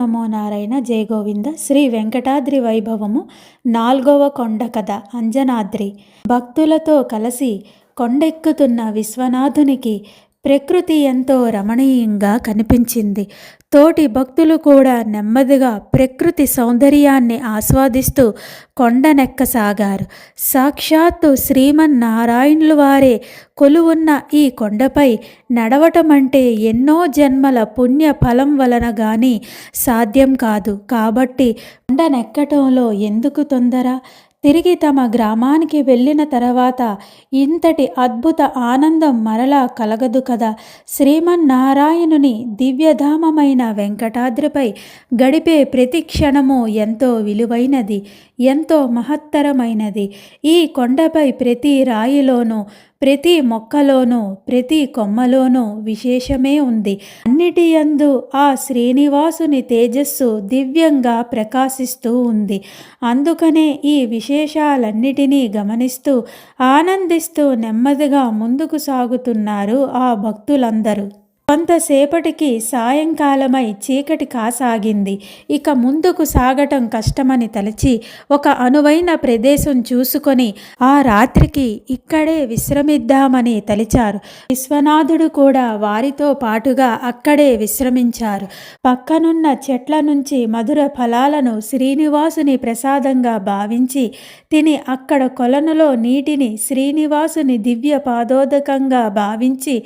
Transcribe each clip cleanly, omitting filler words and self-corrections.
నమో నారాయణ జయ గోవింద. శ్రీ వెంకటాద్రి వైభవము 4వ కొండ కథ. అంజనాద్రి. భక్తులతో కలిసి కొండెక్కుతున్న విశ్వనాథునికి ప్రకృతి ఎంతో రమణీయంగా కనిపించింది. తోటి భక్తులు కూడా నెమ్మదిగా ప్రకృతి సౌందర్యాన్ని ఆస్వాదిస్తూ కొండనెక్కసాగారు. సాక్షాత్తు శ్రీమన్నారాయణులు వారే కొలువున్న ఈ కొండపై నడవటమంటే ఎన్నో జన్మల పుణ్య ఫలం వలన గాని సాధ్యం కాదు. కాబట్టి కొండనెక్కటంలో ఎందుకు తొందర? తిరిగి తమ గ్రామానికి వెళ్ళిన తర్వాత ఇంతటి అద్భుత ఆనందం మరలా కలగదు కదా. శ్రీమన్నారాయణుని దివ్యధామమైన వెంకటాద్రిపై గడిపే ప్రతి క్షణము ఎంతో విలువైనది, ఎంతో మహత్తరమైనది. ఈ కొండపై ప్రతి రాయిలోనూ, ప్రతి మొక్కలోనూ, ప్రతి కొమ్మలోనూ విశేషమే ఉంది. అన్నిటి యందు ఆ శ్రీనివాసుని తేజస్సు దివ్యంగా ప్రకాశిస్తూ ఉంది. అందుకనే ఈ విశేషాలన్నిటినీ గమనిస్తూ ఆనందిస్తూ నెమ్మదిగా ముందుకు సాగుతున్నారు ఆ భక్తులందరూ. కొంతసేపటికి సాయంకాలమై చీకటి కాసాగింది. ఇక ముందుకు సాగటం కష్టమని తలచి ఒక అనువైన ప్రదేశం చూసుకొని ఆ రాత్రికి ఇక్కడే విశ్రమిద్దామని తలిచారు. విశ్వనాథుడు కూడా వారితో పాటుగా అక్కడే విశ్రమించారు. పక్కనున్న చెట్ల నుంచి మధుర ఫలాలను శ్రీనివాసుని ప్రసాదంగా భావించి తిని అక్కడ కొలనులో నీటిని శ్రీనివాసుని దివ్య పాదోదకంగా భావించి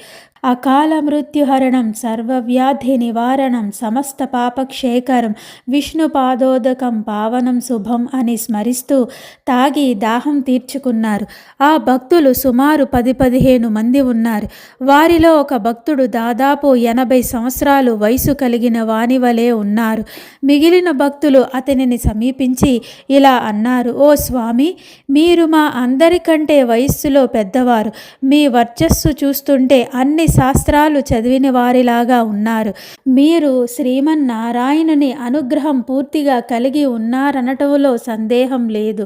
అకాల మృత్యుహరణం, సర్వవ్యాధి నివారణం, సమస్త పాపక్షేకరం, విష్ణు పాదోదకం పావనం శుభం అని స్మరిస్తూ తాగి దాహం తీర్చుకున్నారు. ఆ భక్తులు సుమారు 10-15 మంది ఉన్నారు. వారిలో ఒక భక్తుడు దాదాపు 80 సంవత్సరాలు వయసు కలిగిన వానివలే ఉన్నారు. మిగిలిన భక్తులు అతనిని సమీపించి ఇలా అన్నారు: ఓ స్వామి, మీరు మా అందరికంటే వయస్సులో పెద్దవారు. మీ వర్చస్సు చూస్తుంటే అన్ని శాస్త్రాలు చదివిన వారిలాగా ఉన్నారు. మీరు శ్రీమన్నారాయణుని అనుగ్రహం పూర్తిగా కలిగి ఉన్నారనటంలో సందేహం లేదు.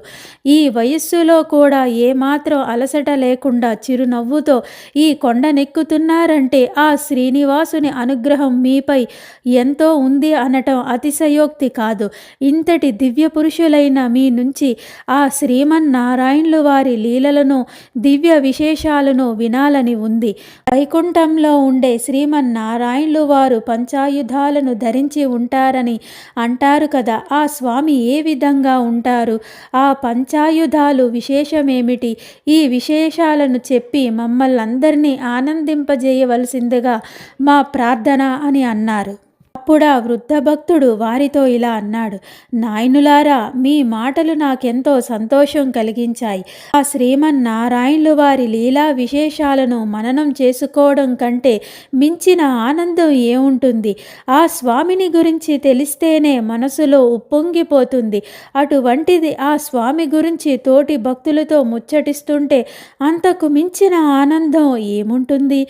ఈ వయస్సులో కూడా ఏమాత్రం అలసట లేకుండా చిరునవ్వుతో ఈ కొండనెక్కుతున్నారంటే ఆ శ్రీనివాసుని అనుగ్రహం మీపై ఎంతో ఉంది అనటం అతిశయోక్తి కాదు. ఇంతటి దివ్య పురుషులైన మీ నుంచి ఆ శ్రీమన్నారాయణులు వారి లీలలను, దివ్య విశేషాలను వినాలని ఉంది. వైకుంఠంలో ఉండే శ్రీమన్నారాయణులు వారు పంచాయుధాలను ధరించి ఉంటారని అంటారు కదా. ఆ స్వామి ఏ విధంగా ఉంటారు? ఆ పంచాయుధాలు విశేషమేమిటి? ఈ విశేషాలను చెప్పి మమ్మల్నందరినీ ఆనందింపజేయవలసిందిగా మా ప్రార్థన అని అన్నారు. అప్పుడు ఆ వృద్ధ భక్తుడు వారితో ఇలా అన్నాడు: నాయనులారా, మీ మాటలు నాకెంతో సంతోషం కలిగించాయి. ఆ శ్రీమన్నారాయణులు వారి లీలా విశేషాలను మననం చేసుకోవడం కంటే మించిన ఆనందం ఏముంటుంది? ఆ స్వామిని గురించి తెలిస్తేనే మనసులో ఉప్పొంగిపోతుంది. అటువంటిది ఆ స్వామి గురించి తోటి భక్తులతో ముచ్చటిస్తుంటే అంతకు మించిన ఆనందం ఏముంటుంది?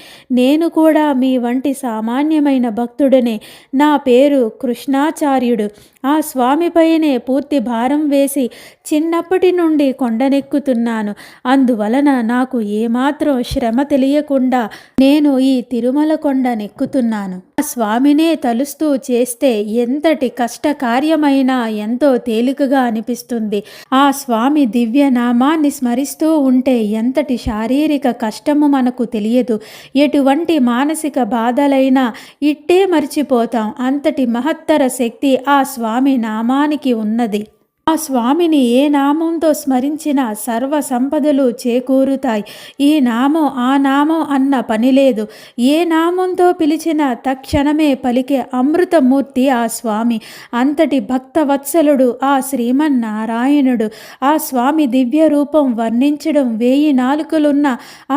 నేను కూడా మీ వంటి సామాన్యమైన భక్తుడనే. నా పేరు కృష్ణాచార్యుడు. ఆ స్వామిపైనే పూర్తి భారం వేసి చిన్నప్పటి నుండి కొండనెక్కుతున్నాను. అందువలన నాకు ఏమాత్రం శ్రమ తెలియకుండా నేను ఈ తిరుమల కొండనెక్కుతున్నాను. ఆ స్వామినే తలుస్తూ చేస్తే ఎంతటి కష్టకార్యమైనా ఎంతో తేలికగా అనిపిస్తుంది. ఆ స్వామి దివ్య నామాన్ని స్మరిస్తూ ఉంటే ఎంతటి శారీరక కష్టము మనకు తెలియదు. ఎటువంటి మానసిక బాధలైనా ఇట్టే మర్చిపోతాం. అంతటి మహత్తర శక్తి ఆ స్వామి నామానికి ఉన్నది. ఆ స్వామిని ఏ నామంతో స్మరించినా సర్వ సంపదలు చేకూరుతాయి. ఈ నామం ఆ నామం అన్న పని లేదు. ఏ నామంతో పిలిచినా తక్షణమే పలికే అమృతమూర్తి ఆ స్వామి. అంతటి భక్తవత్సలుడు ఆ శ్రీమన్నారాయణుడు. ఆ స్వామి దివ్య రూపం వర్ణించడం 1000 నాలుకలున్న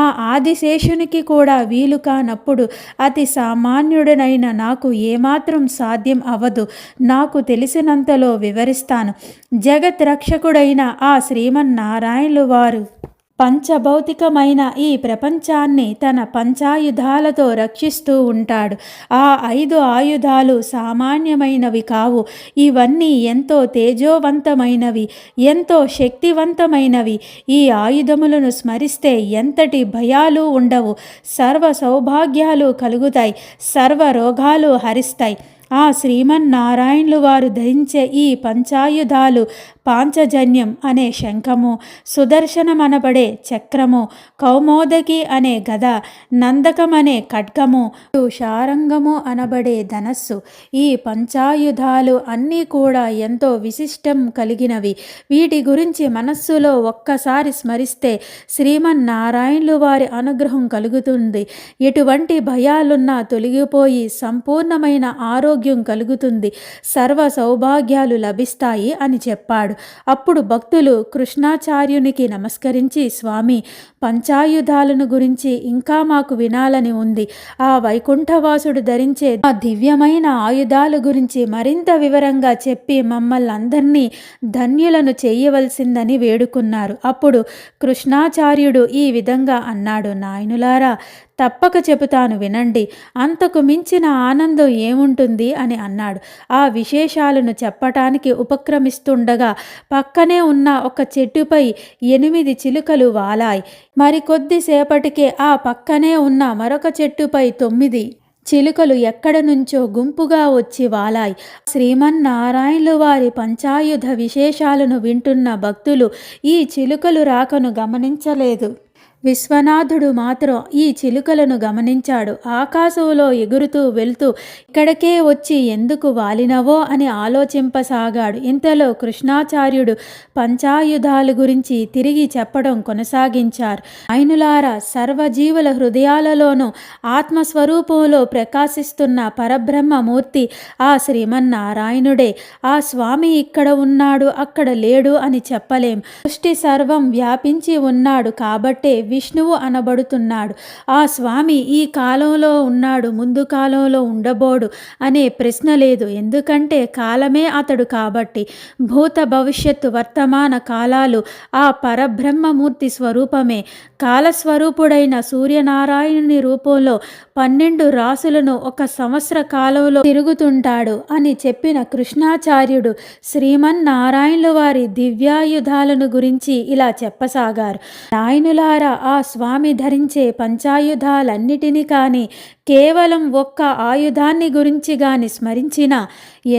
ఆ ఆదిశేషునికి కూడా వీలు కానప్పుడు అతి సామాన్యుడనైన నాకు ఏమాత్రం సాధ్యం అవదు. నాకు తెలిసినంతలో వివరిస్తాను. జగత్ రక్షకుడైన ఆ శ్రీమన్నారాయణులు వారు పంచభౌతికమైన ఈ ప్రపంచాన్ని తన పంచాయుధాలతో రక్షిస్తూ ఉంటాడు. ఆ 5 ఆయుధాలు సామాన్యమైనవి కావు. ఇవన్నీ ఎంతో తేజోవంతమైనవి, ఎంతో శక్తివంతమైనవి. ఈ ఆయుధములను స్మరిస్తే ఎంతటి భయాలు ఉండవు. సర్వ సౌభాగ్యాలు కలుగుతాయి, సర్వ రోగాలు హరిస్తాయి. ఆ శ్రీమన్నారాయణులు వారు ధరించే ఈ పంచాయుధాలు పాంచజన్యం అనే శంఖము, సుదర్శనమనబడే చక్రము, కౌమోదకి అనే గద, నందకమనే ఖడ్గము, శారంగము అనబడే ధనస్సు, ఈ పంచాయుధాలు అన్నీ కూడా ఎంతో విశిష్టం కలిగినవి. వీటి గురించి మనస్సులో ఒక్కసారి స్మరిస్తే శ్రీమన్నారాయణులు వారి అనుగ్రహం కలుగుతుంది. ఎటువంటి భయాలున్నా తొలగిపోయి సంపూర్ణమైన ఆరోగ్యం కలుగుతుంది, సర్వ సౌభాగ్యాలు లభిస్తాయి అని చెప్పాడు. అప్పుడు భక్తులు కృష్ణాచార్యునికి నమస్కరించి, స్వామి, పంచాయుధాలను గురించి ఇంకా మాకు వినాలని ఉంది. ఆ వైకుంఠవాసుడు ధరించే ఆ దివ్యమైన ఆయుధాల గురించి మరింత వివరంగా చెప్పి మమ్మల్ని అందరినీ ధన్యులను చేయవలసిందని వేడుకున్నారు. అప్పుడు కృష్ణాచార్యుడు ఈ విధంగా అన్నాడు, నాయనులారా, తప్పక చెబుతాను వినండి. అంతకు మించిన ఆనందం ఏముంటుంది అని అన్నాడు. ఆ విశేషాలను చెప్పటానికి ఉపక్రమిస్తుండగా పక్కనే ఉన్న ఒక చెట్టుపై 8 చిలుకలు వాలాయి. మరికొద్దిసేపటికే ఆ పక్కనే ఉన్న మరొక చెట్టుపై 9 చిలుకలు ఎక్కడ నుంచో గుంపుగా వచ్చి వాలాయి. శ్రీమన్నారాయణులు వారి పంచాయుధ విశేషాలను వింటున్న భక్తులు ఈ చిలుకలు రాకను గమనించలేదు. విశ్వనాథుడు మాత్రం ఈ చిలుకలను గమనించాడు. ఆకాశంలో ఎగురుతూ వెళ్తూ ఇక్కడికే వచ్చి ఎందుకు వాలినవో అని ఆలోచింపసాగాడు. ఇంతలో కృష్ణాచార్యుడు పంచాయుధాల గురించి తిరిగి చెప్పడం కొనసాగించారు. ఆయనులారా, సర్వజీవుల హృదయాలలోనూ ఆత్మస్వరూపంలో ప్రకాశిస్తున్న పరబ్రహ్మమూర్తి ఆ శ్రీమన్నారాయణుడే. ఆ స్వామి ఇక్కడ ఉన్నాడు, అక్కడ లేడు అని చెప్పలేం. సృష్టి సర్వం వ్యాపించి ఉన్నాడు కాబట్టే విష్ణువు అనబడుతున్నాడు. ఆ స్వామి ఈ కాలంలో ఉన్నాడు, ముందు కాలంలో ఉండబోడు అనే ప్రశ్న లేదు. ఎందుకంటే కాలమే అతడు కాబట్టి. భూత భవిష్యత్తు వర్తమాన కాలాలు ఆ పరబ్రహ్మమూర్తి స్వరూపమే. కాలస్వరూపుడైన సూర్యనారాయణుని రూపంలో 12 రాసులను ఒక సంవత్సర కాలంలో తిరుగుతుంటాడు అని చెప్పిన కృష్ణాచార్యుడు శ్రీమన్నారాయణుల వారి దివ్యాయుధాలను గురించి ఇలా చెప్పసాగారు. నాయనులారా, ఆ స్వామి ధరించే పంచాయుధాలన్నిటినీ కానీ కేవలం ఒక్క ఆయుధాన్ని గురించి గాని స్మరించిన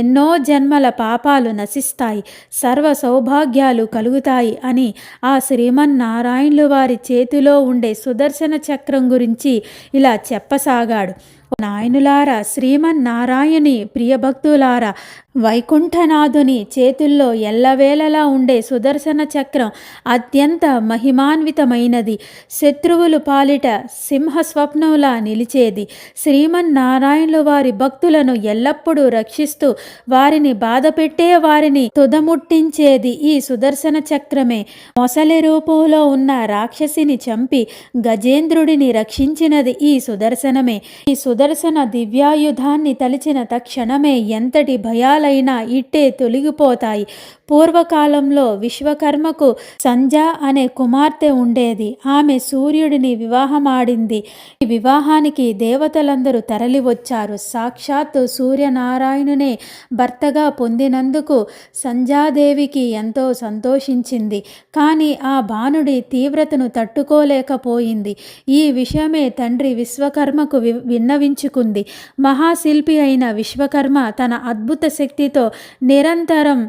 ఎన్నో జన్మల పాపాలు నశిస్తాయి, సర్వ సౌభాగ్యాలు కలుగుతాయి అని ఆ శ్రీమన్నారాయణులు వారి చేతిలో ఉండే సుదర్శన చక్రం గురించి ఇలా చెప్పసాగాడు. నాయనులారా, శ్రీమన్నారాయణి ప్రియభక్తులారా, వైకుంఠనాథుని చేతుల్లో ఎల్లవేళలా ఉండే సుదర్శన చక్రం అత్యంత మహిమాన్వితమైనది. శత్రువులు పాలిట సింహస్వప్నంలా నిలిచేది. శ్రీమన్నారాయణులు వారి భక్తులను ఎల్లప్పుడూ రక్షిస్తూ వారిని బాధపెట్టే వారిని తుదముట్టించేది ఈ సుదర్శన చక్రమే. మొసలి రూపంలో ఉన్న రాక్షసిని చంపి గజేంద్రుడిని రక్షించినది ఈ సుదర్శనమే. ఈ సుదర్శన దివ్యాయుధాన్ని తలిచిన తక్షణమే ఎంతటి భయాలైనా ఇట్టే తొలగిపోతాయి. పూర్వకాలంలో విశ్వకర్మకు సంజ అనే కుమార్తె ఉండేది. ఆమె సూర్యుడిని వివాహమాడింది. ఈ వివాహానికి దేవతలందరూ తరలివచ్చారు. సాక్షాత్తు సూర్యనారాయణునే భర్తగా పొందినందుకు సంజాదేవికి ఎంతో సంతోషించింది. కానీ ఆ బాణుడి తీవ్రతను తట్టుకోలేకపోయింది. ఈ విషయమే తండ్రి విశ్వకర్మకు విన్నవించుకుంది. మహాశిల్పి అయిన విశ్వకర్మ తన అద్భుత శక్తితో నిరంతరం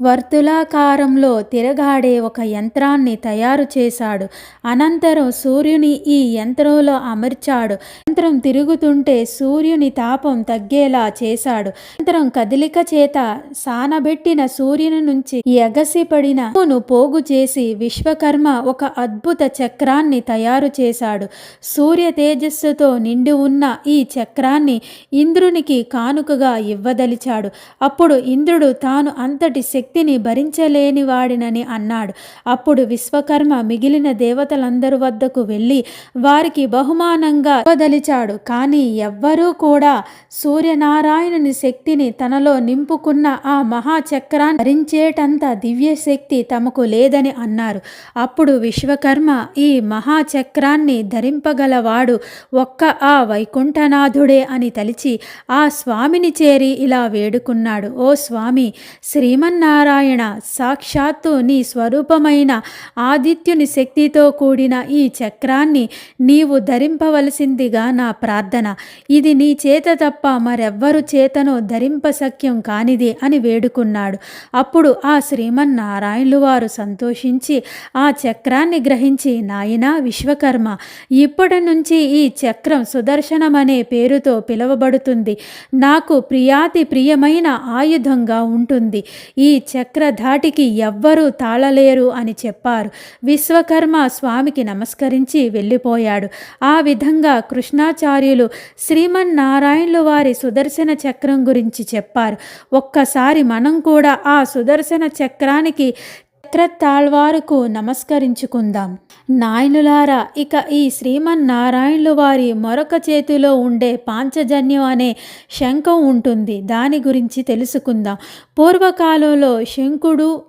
వర్తులాకారంలో తిరగాడే ఒక యంత్రాన్ని తయారు చేశాడు. అనంతరం సూర్యుని ఈ యంత్రంలో అమర్చాడు. యంత్రం తిరుగుతుంటే సూర్యుని తాపం తగ్గేలా చేశాడు. యంత్రం కదలిక చేత సానబెట్టిన సూర్యుని నుంచి ఎగసిపడిన పోగు చేసి విశ్వకర్మ ఒక అద్భుత చక్రాన్ని తయారు చేశాడు. సూర్య తేజస్సుతో నిండి ఉన్న ఈ చక్రాన్ని ఇంద్రునికి కానుకగా ఇవ్వదలిచాడు. అప్పుడు ఇంద్రుడు తాను అంతటి శక్తిని భరించలేని వాడినని అన్నాడు. అప్పుడు విశ్వకర్మ మిగిలిన దేవతలందరి వద్దకు వెళ్ళి వారికి బహుమానంగా ఇవ్వదలిచాడు. కానీ ఎవ్వరూ కూడా సూర్యనారాయణుని శక్తిని తనలో నింపుకున్న ఆ మహాచక్రాన్ని భరించేటంత దివ్య శక్తి తమకు లేదని అన్నారు. అప్పుడు విశ్వకర్మ ఈ మహాచక్రాన్ని ధరింపగలవాడు ఒక్క ఆ వైకుంఠనాథుడే అని తలిచి ఆ స్వామిని చేరి ఇలా వేడుకున్నాడు. ఓ స్వామి శ్రీమన్నారాయణ, సాక్షాత్తు నీ స్వరూపమైన ఆదిత్యుని శక్తితో కూడిన ఈ చక్రాన్ని నీవు ధరింపవలసిందిగా నా ప్రార్థన. ఇది నీ చేత తప్ప మరెవ్వరు చేతను ధరింపశక్యం కానిది అని వేడుకున్నాడు. అప్పుడు ఆ శ్రీమన్నారాయణులు వారు సంతోషించి ఆ చక్రాన్ని గ్రహించి, నాయనా విశ్వకర్మ, ఇప్పటి నుంచి ఈ చక్రం సుదర్శనమనే పేరుతో పిలువబడుతుంది. నాకు ప్రియాతి ప్రియమైన ఆయుధంగా ఉంటుంది. ఈ చక్రధాటికి ఎవ్వరూ తాళలేరు అని చెప్పారు. విశ్వకర్మ స్వామికి నమస్కరించి వెళ్ళిపోయాడు. ఆ విధంగా కృష్ణాచార్యులు శ్రీమన్నారాయణులు వారి సుదర్శన చక్రం గురించి చెప్పారు. ఒక్కసారి మనం కూడా ఆ సుదర్శన చక్రానికి చక్రతాళ్వారుకు నమస్కరించుకుందాం. నాయనులారా, ఇక ఈ శ్రీమన్నారాయణులు వారి మరొక చేతిలో ఉండే పాంచజన్యం అనే శంఖం ఉంటుంది. దాని గురించి తెలుసుకుందాం. పూర్వకాలంలో శంకుడు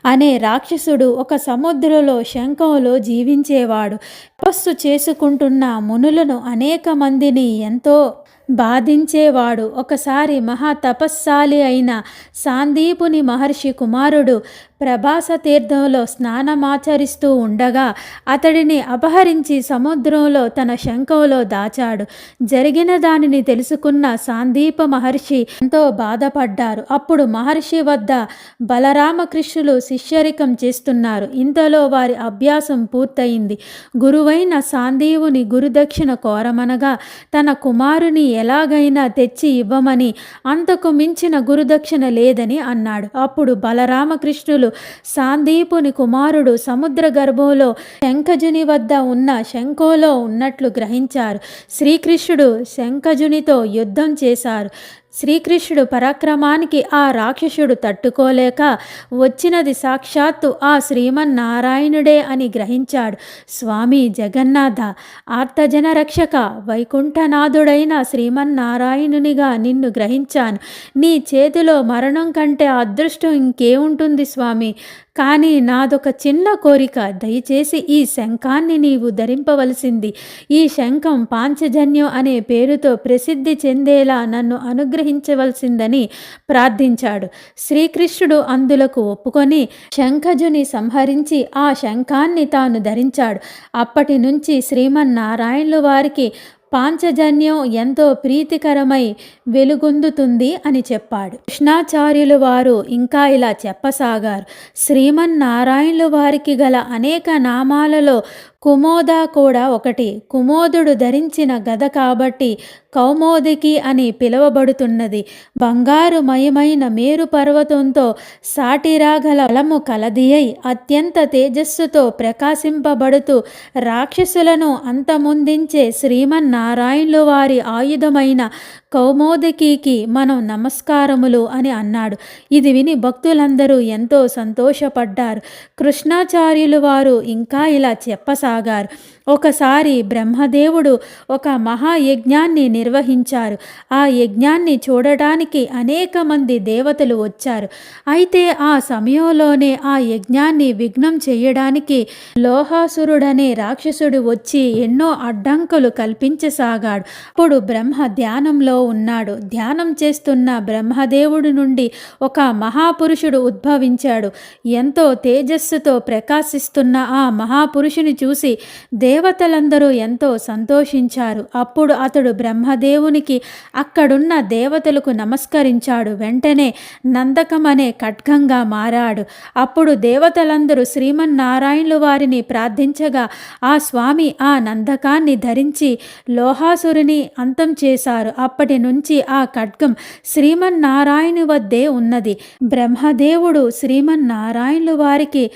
అనే రాక్షసుడు ఒక సముద్రంలో శంఖంలో జీవించేవాడు. తపస్సు చేసుకుంటున్న మునులను అనేక మందిని ఎంతో బాధించేవాడు. ఒకసారి మహా తపస్శాలి అయిన సాందీపుని మహర్షి కుమారుడు ప్రభాస తీర్థంలో స్నానమాచరిస్తూ ఉండగా అతడిని అపహరించి సముద్రంలో తన శంఖంలో దాచాడు. జరిగిన దానిని తెలుసుకున్న సాందీప మహర్షి ఎంతో బాధపడ్డారు. అప్పుడు మహర్షి వద్ద బలరామకృష్ణులు శిష్యరికం చేస్తున్నారు. ఇంతలో వారి అభ్యాసం పూర్తయింది. గురువైన సాందీవుని గురుదక్షిణ కోరమనగా తన కుమారుని ఎలాగైనా తెచ్చి ఇవ్వమని, అంతకు మించిన గురుదక్షిణ లేదని అన్నాడు. అప్పుడు బలరామకృష్ణులు సాందీపుని కుమారుడు సముద్ర గర్భంలో శంఖజుని వద్ద ఉన్న శంఖంలో ఉన్నట్లు గ్రహించారు. శ్రీకృష్ణుడు శంఖజునితో యుద్ధం చేశారు. శ్రీకృష్ణుడు పరాక్రమానికి ఆ రాక్షసుడు తట్టుకోలేక వచ్చినది సాక్షాత్తు ఆ శ్రీమన్నారాయణుడే అని గ్రహించాడు. స్వామి జగన్నాథ, ఆర్తజన రక్షక, వైకుంఠనాథుడైన శ్రీమన్నారాయణునిగా నిన్ను గ్రహించాను. నీ చేతిలో మరణం కంటే అదృష్టం ఇంకేముంటుంది స్వామి. కానీ నాదొక చిన్న కోరిక, దయచేసి ఈ శంఖాన్ని నీవు ధరింపవలసింది. ఈ శంఖం పాంచజన్యం అనే పేరుతో ప్రసిద్ధి చెందేలా నన్ను అనుగ్రహించవలసిందని ప్రార్థించాడు. శ్రీకృష్ణుడు అందులకు ఒప్పుకొని శంఖజుని సంహరించి ఆ శంఖాన్ని తాను ధరించాడు. అప్పటి నుంచి శ్రీమన్నారాయణులు వారికి పాంచజన్యం ఎంతో ప్రీతికరమై వెలుగొందుతుంది అని చెప్పాడు. కృష్ణాచార్యులు వారు ఇంకా ఇలా చెప్పసాగారు. శ్రీమన్నారాయణులు వారికి గల అనేక నామాలలో కుమోద కూడా ఒకటి. కుమోదుడు ధరించిన గద కాబట్టి కౌమోదికి అని పిలువబడుతున్నది. బంగారు మయమైన మేరు పర్వతంతో సాటిరాగల బలము కలది అయి అత్యంత తేజస్సుతో ప్రకాశింపబడుతూ రాక్షసులను అంతమొందించే శ్రీమన్నారాయణులు వారి ఆయుధమైన కౌమోదకికి మనం నమస్కారములు అని అన్నాడు. ఇది విని భక్తులందరూ ఎంతో సంతోషపడ్డారు. కృష్ణాచార్యులు వారు ఇంకా ఇలా చెప్పసాగారు. ఒకసారి బ్రహ్మదేవుడు ఒక మహాయజ్ఞాన్ని నిర్వహించారు. ఆ యజ్ఞాన్ని చూడటానికి అనేక మంది దేవతలు వచ్చారు. అయితే ఆ సమయంలోనే ఆ యజ్ఞాన్ని విఘ్నం చేయడానికి లోహాసురుడనే రాక్షసుడు వచ్చి ఎన్నో అడ్డంకులు కల్పించసాగాడు. అప్పుడు బ్రహ్మ ధ్యానంలో ఉన్నాడు. ధ్యానం చేస్తున్న బ్రహ్మదేవుడి నుండి ఒక మహాపురుషుడు ఉద్భవించాడు. ఎంతో తేజస్సుతో ప్రకాశిస్తున్న ఆ మహాపురుషుని చూసి దేవతలందరూ ఎంతో సంతోషించారు. అప్పుడు అతడు బ్రహ్మదేవునికి అక్కడున్న దేవతలకు నమస్కరించాడు. వెంటనే నందకమనే ఖడ్గంగా మారాడు. అప్పుడు దేవతలందరూ శ్రీమన్నారాయణులు వారిని ప్రార్థించగా ఆ స్వామి ఆ నందకాన్ని ధరించి లోహాసురుని అంతం చేశారు. అప్పటి నుంచి ఆ ఖడ్గం శ్రీమన్నారాయణు వద్దే ఉన్నది. బ్రహ్మదేవుడు శ్రీమన్నారాయణులు వారికి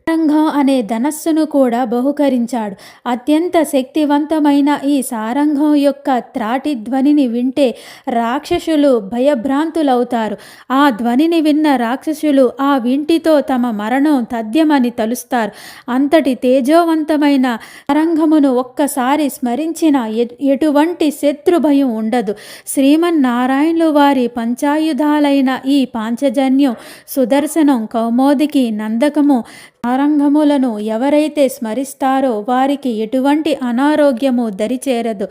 సారంగం అనే ధనస్సును కూడా బహుకరించాడు. అత్యంత శక్తివంతమైన ఈ సారంగం యొక్క త్రాటి ధ్వనిని వింటే రాక్షసులు భయభ్రాంతులవుతారు. ఆ ధ్వనిని విన్న రాక్షసులు ఆ వింటితో తమ మరణం తథ్యమని తలుస్తారు. అంతటి తేజోవంతమైన సారంగమును ఒక్కసారి స్మరించిన ఎటువంటి శత్రు భయం ఉండదు. శ్రీమన్నారాయణులు వారి పంచాయుధాలైన ఈ పాంచజన్యం, సుదర్శనం, కౌమోదికి, నందకము ఆరంగములను ఎవరైతే స్మరిస్తారో వారికి ఎటువంటి అనారోగ్యము దరిచేరదు,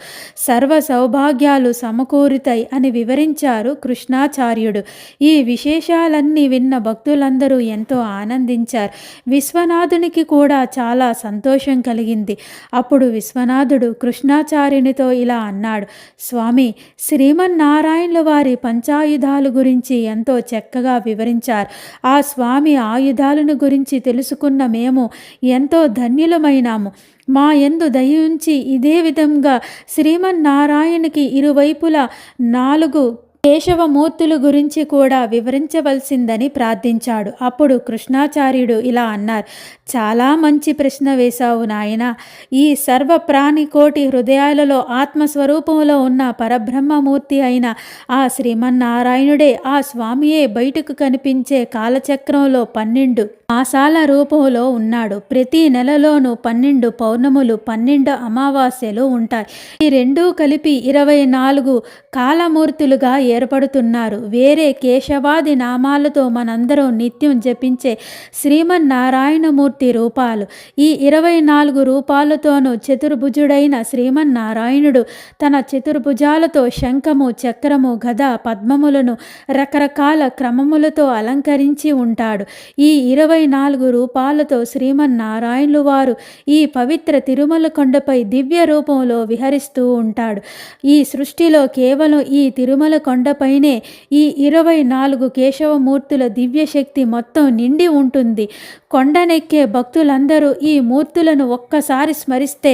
సర్వ సౌభాగ్యాలు సమకూరుతాయి అని వివరించారు కృష్ణాచార్యుడు. ఈ విశేషాలన్నీ విన్న భక్తులందరూ ఎంతో ఆనందించారు. విశ్వనాథునికి కూడా చాలా సంతోషం కలిగింది. అప్పుడు విశ్వనాథుడు కృష్ణాచార్యునితో ఇలా అన్నాడు: స్వామి, శ్రీమన్నారాయణుల వారి పంచాయుధాలు గురించి ఎంతో చక్కగా వివరించారు. ఆ స్వామి ఆయుధాలను గురించి తెలుసుకున్న మేము ఎంతో ధన్యులమైనాము. మా యందు దయ ఉంచి ఇదే విధంగా శ్రీమన్నారాయణకి ఇరువైపులా 4 కేశవమూర్తుల గురించి కూడా వివరించవలసిందని ప్రార్థించాడు. అప్పుడు కృష్ణాచార్యుడు ఇలా అన్నారు: చాలా మంచి ప్రశ్న వేశావు నాయన. ఈ సర్వ ప్రాణికోటి హృదయాలలో ఆత్మస్వరూపంలో ఉన్న పరబ్రహ్మమూర్తి అయిన ఆ శ్రీమన్నారాయణుడే, ఆ స్వామియే బయటకు కనిపించే కాలచక్రంలో 12 మాసాల రూపంలో ఉన్నాడు. ప్రతి నెలలోనూ 12 పౌర్ణములు, 12 అమావాస్యలు ఉంటాయి. ఈ రెండూ కలిపి 24 కాలమూర్తులుగా ఏర్పడుతున్నారు. వేరే కేశవాది నామాలతో మనందరం నిత్యం జపించే శ్రీమన్నారాయణమూర్తి రూపాలు. ఈ 24 రూపాలతోనూ చతుర్భుజుడైన శ్రీమన్నారాయణుడు తన చతుర్భుజాలతో శంఖము, చక్రము, గద, పద్మములను రకరకాల క్రమములతో అలంకరించి ఉంటాడు. ఈ 24 రూపాలతో శ్రీమన్నారాయణులు వారు ఈ పవిత్ర తిరుమల కొండపై దివ్య రూపంలో విహరిస్తూ ఉంటాడు. ఈ సృష్టిలో కేవలం ఈ తిరుమల కొండపైనే ఈ 24 కేశవమూర్తుల దివ్యశక్తి మొత్తం నిండి ఉంటుంది. కొండనెక్కే భక్తులందరూ ఈ మూర్తులను ఒక్కసారి స్మరిస్తే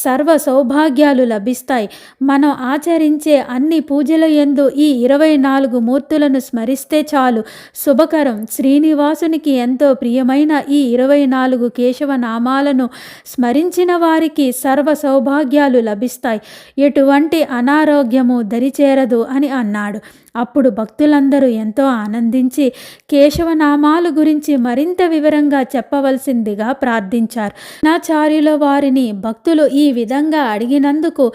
సర్వ సౌభాగ్యాలు లభిస్తాయి. మనం ఆచరించే అన్ని పూజల యందు ఈ 24 మూర్తులను స్మరిస్తే చాలు, శుభకరం. శ్రీనివాసునికి ఎంతో ప్రియమైన ఈ 24 కేశవ నామాలను స్మరించిన వారికి సర్వ సౌభాగ్యాలు లభిస్తాయి, ఎటువంటి అనారోగ్యము దరిచేరదు అని అన్నాడు. అప్పుడు భక్తులందరూ ఎంతో ఆనందించి కేశవనామాల గురించి మరింత వివరంగా చెప్పవలసిందిగా ప్రార్థించారు. కృష్ణాచార్యుల వారిని భక్తులు ఈ విధంగా అడిగినందుకు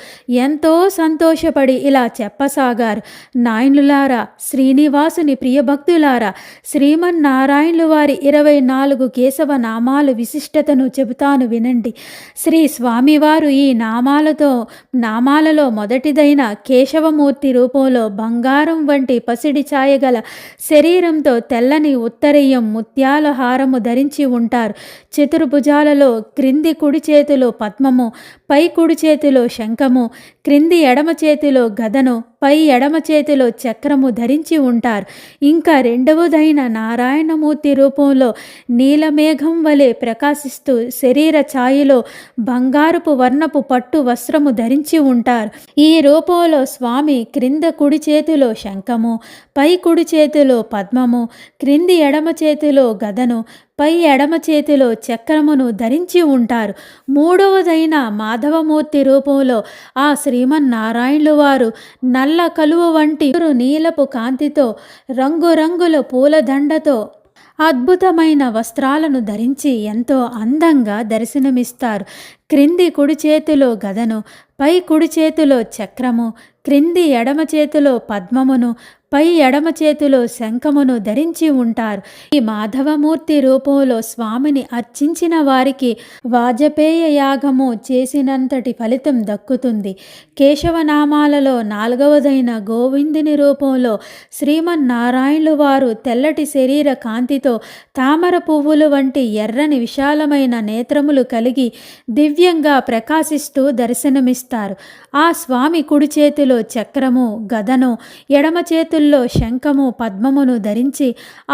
ఎంతో సంతోషపడి ఇలా చెప్పసాగారు: నాయనులారా, శ్రీనివాసుని ప్రియభక్తులారా, శ్రీమన్నారాయణుల వారి 24 కేశవ నామాలు విశిష్టతను చెబుతాను వినండి. శ్రీ స్వామివారు ఈ నామాలలో మొదటిదైన కేశవమూర్తి రూపంలో బంగారం వంటి పసిడి ఛాయగల శరీరంతో తెల్లని ఉత్తరీయం ముత్యాల హారము ధరించి ఉంటారు. చతుర్భుజాలలో క్రింది కుడి చేతిలో పద్మము, పై కుడి చేతిలో శంఖము, క్రింది ఎడమ చేతిలో గదను, పై ఎడమ చేతిలో చక్రము ధరించి ఉంటారు. ఇంకా రెండవదైన నారాయణమూర్తి రూపంలో నీలమేఘం వలె ప్రకాశిస్తూ శరీర ఛాయలో బంగారపు వర్ణపు పట్టు వస్త్రము ధరించి ఉంటారు. ఈ రూపంలో స్వామి క్రింద కుడి చేతిలో శంఖము, పై కుడి చేతిలో పద్మము, క్రింది ఎడమ చేతిలో గదను, పై ఎడమ చేతిలో చక్రమును ధరించి ఉంటారు. మూడవదైన మాధవమూర్తి రూపంలో ఆ శ్రీమన్నారాయణులు వారు నల్ల కలువ వంటి నీలపు కాంతితో రంగురంగుల పూలదండతో అద్భుతమైన వస్త్రాలను ధరించి ఎంతో అందంగా దర్శనమిస్తారు. క్రింది కుడి చేతిలో గదను, పై కుడి చేతిలో చక్రము, క్రింది ఎడమ చేతిలో పద్మమును, పై ఎడమ చేతిలో శంఖమును ధరించి ఉంటారు. ఈ మాధవమూర్తి రూపంలో స్వామిని అర్చించిన వారికి వాజపేయ యాగము చేసినంతటి ఫలితం దక్కుతుంది. కేశవనామాలలో 4వదైన గోవిందుని రూపంలో శ్రీమన్నారాయణులు వారు తెల్లటి శరీర కాంతితో తామర పువ్వులు వంటి ఎర్రని విశాలమైన నేత్రములు కలిగి దివ్యంగా ప్రకాశిస్తూ దర్శనమిస్తారు. ఆ స్వామి కుడి చేతిలో చక్రము, గదను, ఎడమ చేతుల్లో శంఖము, పద్మమును ధరించి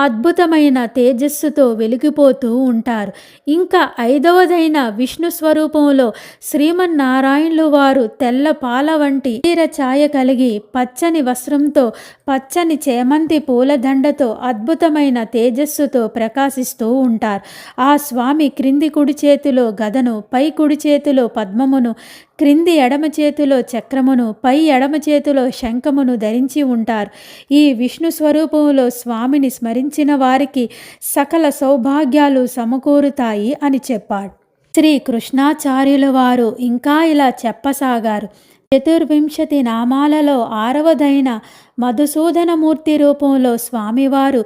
అద్భుతమైన తేజస్సుతో వెలిగిపోతూ ఉంటారు. ఇంకా 5వదైన విష్ణు స్వరూపంలో శ్రీమన్నారాయణులు వారు తెల్ల పాల వంటి శరీర ఛాయ కలిగి పచ్చని వస్త్రంతో, పచ్చని చేమంతి పూలదండతో అద్భుతమైన తేజస్సుతో ప్రకాశిస్తూ ఉంటారు. ఆ స్వామి క్రింది కుడి చేతిలో గదను, పై కుడి చేతిలో పద్మమును, క్రింది ఎడమ చేతిలో చక్రమును, పై ఎడమ చేతిలో శంఖమును ధరించి ఉంటారు. ఈ విష్ణు స్వరూపంలో స్వామిని స్మరించిన వారికి సకల సౌభాగ్యాలు సమకూరుతాయి అని చెప్పాడు. శ్రీ కృష్ణాచార్యుల వారు ఇంకా ఇలా చెప్పసాగారు: చతుర్వింశతి నామాలలో 6వదైన మధుసూదనమూర్తి రూపంలో స్వామివారు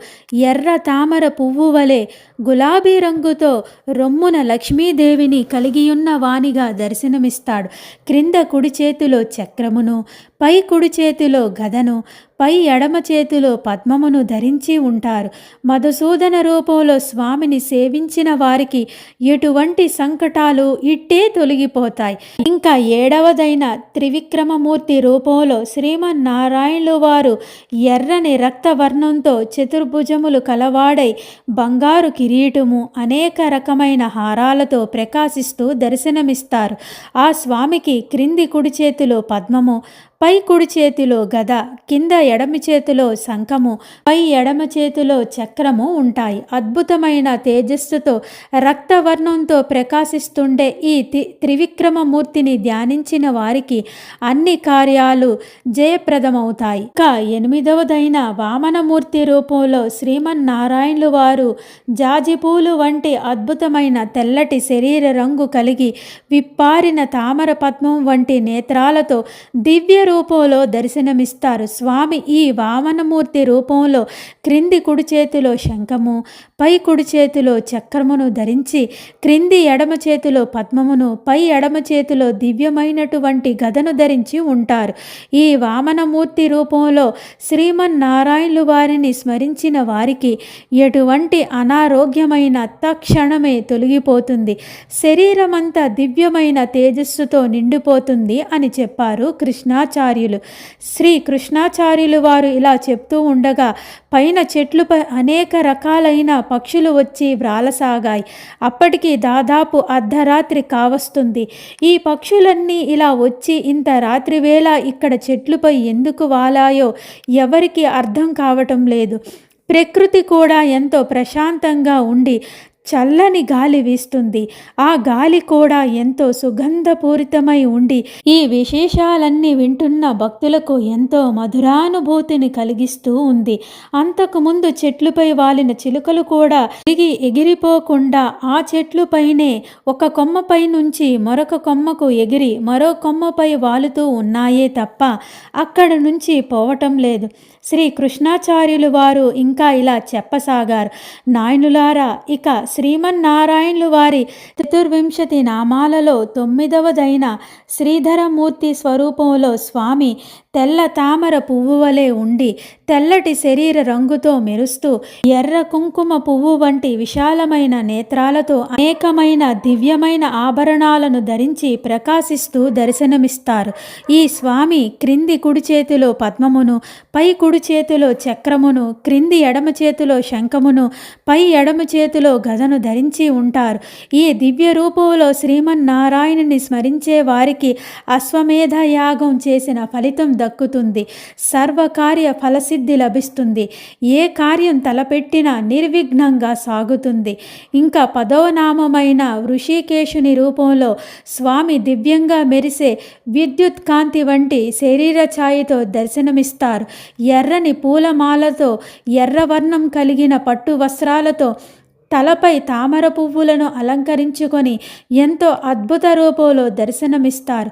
ఎర్ర తామర పువ్వు వలె గులాబీ రంగుతో రొమ్మున లక్ష్మీదేవిని కలిగియున్న వానిగా దర్శనమిస్తాడు. క్రింద కుడి చేతిలో చక్రమును, పై కుడి చేతిలో గదను, పై ఎడమ చేతిలో పద్మమును ధరించి ఉంటారు. మధుసూదన రూపంలో స్వామిని సేవించిన వారికి ఎటువంటి సంకటాలు ఇట్టే తొలగిపోతాయి. ఇంకా 7వదైన త్రివిక్రమమూర్తి రూపంలో శ్రీమన్నారాయణులు వారు ఎర్రని రక్తవర్ణంతో చతుర్భుజములు కలవాడై బంగారు కిరీటము, అనేక రకమైన హారాలతో ప్రకాశిస్తూ దర్శనమిస్తారు. ఆ స్వామికి క్రింది కుడి చేతిలో పద్మము, పై కుడి చేతిలో గద, కింద ఎడమ చేతిలో శంఖము, పై ఎడమ చేతిలో చక్రము ఉంటాయి. అద్భుతమైన తేజస్సుతో రక్తవర్ణంతో ప్రకాశిస్తుండే ఈ త్రివిక్రమమూర్తిని ధ్యానించిన వారికి అన్ని కార్యాలు జయప్రదమవుతాయి. ఇంకా 8వదైన వామనమూర్తి రూపంలో శ్రీమన్నారాయణులు వారు జాజిపూలు వంటి అద్భుతమైన తెల్లటి శరీర రంగు కలిగి విప్పారిన తామర పద్మం వంటి నేత్రాలతో దివ్య రూపంలో దర్శనమిస్తారు. స్వామి ఈ వామనమూర్తి రూపంలో క్రింది కుడి చేతిలో శంఖము, పై కుడి చేతిలో చక్రమును ధరించి క్రింది ఎడమ చేతిలో పద్మమును, పై ఎడమ చేతిలో దివ్యమైనటువంటి గదను ధరించి ఉంటారు. ఈ వామనమూర్తి రూపంలో శ్రీమన్నారాయణులు వారిని స్మరించిన వారికి ఎటువంటి అనారోగ్యమైన తక్షణమే తొలగిపోతుంది, శరీరమంతా దివ్యమైన తేజస్సుతో నిండిపోతుంది అని చెప్పారు కృష్ణాచార్యులు. శ్రీ కృష్ణాచార్యులు వారు ఇలా చెప్తూ ఉండగా పైన చెట్లుపై అనేక రకాలైన పక్షులు వచ్చి వ్రాలసాగాయి. అప్పటికి దాదాపు అర్ధరాత్రి కావస్తుంది. ఈ పక్షులన్నీ ఇలా వచ్చి ఇంత రాత్రివేళ ఇక్కడ చెట్లుపై ఎందుకు వాలాయో ఎవరికి అర్థం కావటం లేదు. ప్రకృతి కూడా ఎంతో ప్రశాంతంగా ఉండి చల్లని గాలి వీస్తుంది. ఆ గాలి కూడా ఎంతో సుగంధపూరితమై ఉండి ఈ విశేషాలన్నీ వింటున్న భక్తులకు ఎంతో మధురానుభూతిని కలిగిస్తూ ఉంది. అంతకుముందు చెట్లుపై వాలిన చిలుకలు కూడా తిరిగి ఎగిరిపోకుండా ఆ చెట్లుపైనే ఒక కొమ్మపై నుంచి మరొక కొమ్మకు ఎగిరి మరో కొమ్మపై వాలుతూ ఉన్నాయే తప్ప అక్కడి నుంచి పోవటం లేదు. శ్రీ కృష్ణాచార్యులు వారు ఇంకా ఇలా చెప్పసాగారు. నాయనులారా, ఇక శ్రీమన్నారాయణులు వారి చతుర్వింశతి నామాలలో 9వదైన శ్రీధరమూర్తి స్వరూపంలో స్వామి తెల్ల తామర పువ్వు వలె ఉండి తెల్లటి శరీర రంగుతో మెరుస్తూ ఎర్ర కుంకుమ పువ్వు వంటి విశాలమైన నేత్రాలతో అనేకమైన దివ్యమైన ఆభరణాలను ధరించి ప్రకాశిస్తూ దర్శనమిస్తారు. ఈ స్వామి క్రింది కుడి చేతిలో పద్మమును, పై కుడి చేతిలో చక్రమును, క్రింది ఎడమ చేతిలో శంఖమును, పై ఎడమ చేతిలో గదను ధరించి ఉంటారు. ఈ దివ్య రూపంలో శ్రీమన్నారాయణుని స్మరించే వారికి అశ్వమేధ యాగం చేసిన ఫలితం దక్కుతుంది. సర్వకార్య ఫలసిద్ధి లభిస్తుంది. ఏ కార్యం తలపెట్టినా నిర్విఘ్నంగా సాగుతుంది. ఇంకా 10వ నామమైన ఋషికేశుని రూపంలో స్వామి దివ్యంగా మెరిసే విద్యుత్ కాంతి వంటి శరీర ఛాయతో దర్శనమిస్తారు. ఎర్రని పూలమాలతో, ఎర్రవర్ణం కలిగిన పట్టు వస్త్రాలతో, తలపై తామర పువ్వులను అలంకరించుకొని ఎంతో అద్భుత రూపంలో దర్శనమిస్తారు.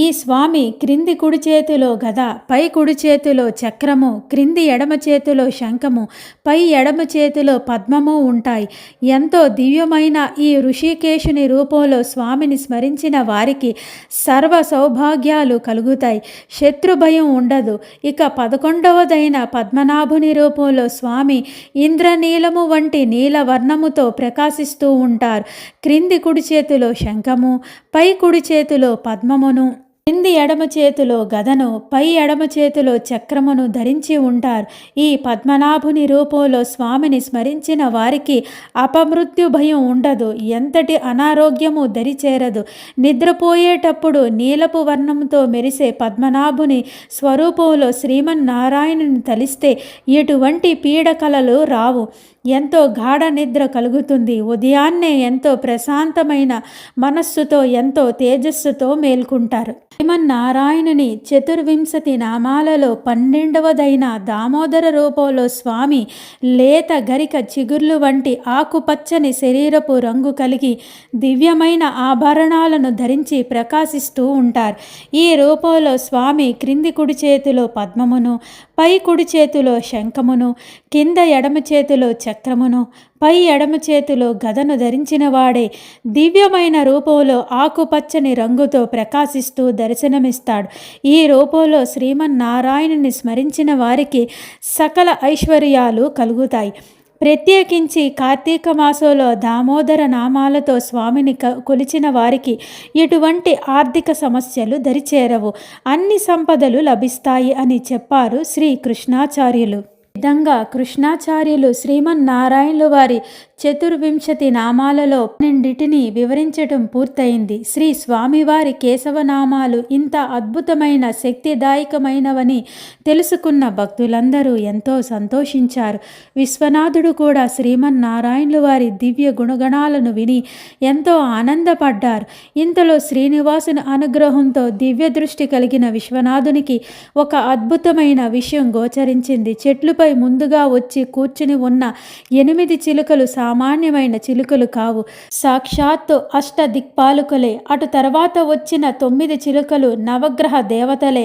ఈ స్వామి క్రింది కుడి చేతిలో గద, పై కుడి చేతిలో చక్రము, క్రింది ఎడమ చేతిలో శంఖము, పై ఎడమ చేతిలో పద్మము ఉంటాయి. ఎంతో దివ్యమైన ఈ ఋషికేశుని రూపంలో స్వామిని స్మరించిన వారికి సర్వ సౌభాగ్యాలు కలుగుతాయి. శత్రుభయం ఉండదు. ఇక 11వదైన పద్మనాభుని రూపంలో స్వామి ఇంద్రనీలము వంటి నీలవర్ణముతో ప్రకాశిస్తూ ఉంటారు. క్రింది కుడి చేతిలో శంఖము, పై కుడి చేతిలో పద్మమును, కింది ఎడమ చేతిలో గదను, పై ఎడమ చేతిలో చక్రమును ధరించి ఉంటారు. ఈ పద్మనాభుని రూపంలో స్వామిని స్మరించిన వారికి అపమృత్యు భయం ఉండదు. ఎంతటి అనారోగ్యము దరిచేరదు. నిద్రపోయేటప్పుడు నీలపు వర్ణంతో మెరిసే పద్మనాభుని స్వరూపంలో శ్రీమన్నారాయణుని తలిస్తే ఎటువంటి పీడకలలు రావు. ఎంతో గాఢ నిద్ర కలుగుతుంది. ఉదయాన్నే ఎంతో ప్రశాంతమైన మనస్సుతో, ఎంతో తేజస్సుతో మేల్కుంటారు. శ్రీమన్నారాయణుని చతుర్వింశతి నామాలలో 12వదైన దామోదర రూపంలో స్వామి లేత గరిక చిగుర్లు వంటి ఆకుపచ్చని శరీరపు రంగు కలిగి దివ్యమైన ఆభరణాలను ధరించి ప్రకాశిస్తూ ఉంటారు. ఈ రూపంలో స్వామి క్రింది కుడి చేతిలో పద్మమును, పై కుడి చేతిలో శంఖమును, కింద ఎడమ చేతిలో చక్రమును, పై ఎడమ చేతిలో గదను ధరించిన వాడే దివ్యమైన రూపంలో ఆకుపచ్చని రంగుతో ప్రకాశిస్తూ దర్శనమిస్తాడు. ఈ రూపంలో శ్రీమన్నారాయణుని స్మరించిన వారికి సకల ఐశ్వర్యాలు కలుగుతాయి. ప్రత్యేకించి కార్తీక మాసంలో దామోదర నామాలతో స్వామిని కొలిచిన వారికి ఎటువంటి ఆర్థిక సమస్యలు దరిచేరవు, అన్ని సంపదలు లభిస్తాయి అని చెప్పారు శ్రీ కృష్ణాచార్యులు. విధంగా కృష్ణాచార్యులు శ్రీమన్నారాయణుల వారి చతుర్వింశతి నామాలలో 12టిని వివరించటం పూర్తయింది. శ్రీ స్వామివారి కేశవనామాలు ఇంత అద్భుతమైన శక్తిదాయకమైనవని తెలుసుకున్న భక్తులందరూ ఎంతో సంతోషించారు. విశ్వనాథుడు కూడా శ్రీమన్నారాయణుల వారి దివ్య గుణగణాలను విని ఎంతో ఆనందపడ్డారు. ఇంతలో శ్రీనివాసుని అనుగ్రహంతో దివ్య దృష్టి కలిగిన విశ్వనాథునికి ఒక అద్భుతమైన విషయం గోచరించింది. చెట్లుపై ముందుగా వచ్చి కూర్చుని ఉన్న 8 చిలుకలు సామాన్యమైన చిలుకలు కావు, సాక్షాత్తు అష్టదిక్పాలకులే. అటు తర్వాత వచ్చిన 9 చిలుకలు నవగ్రహ దేవతలే.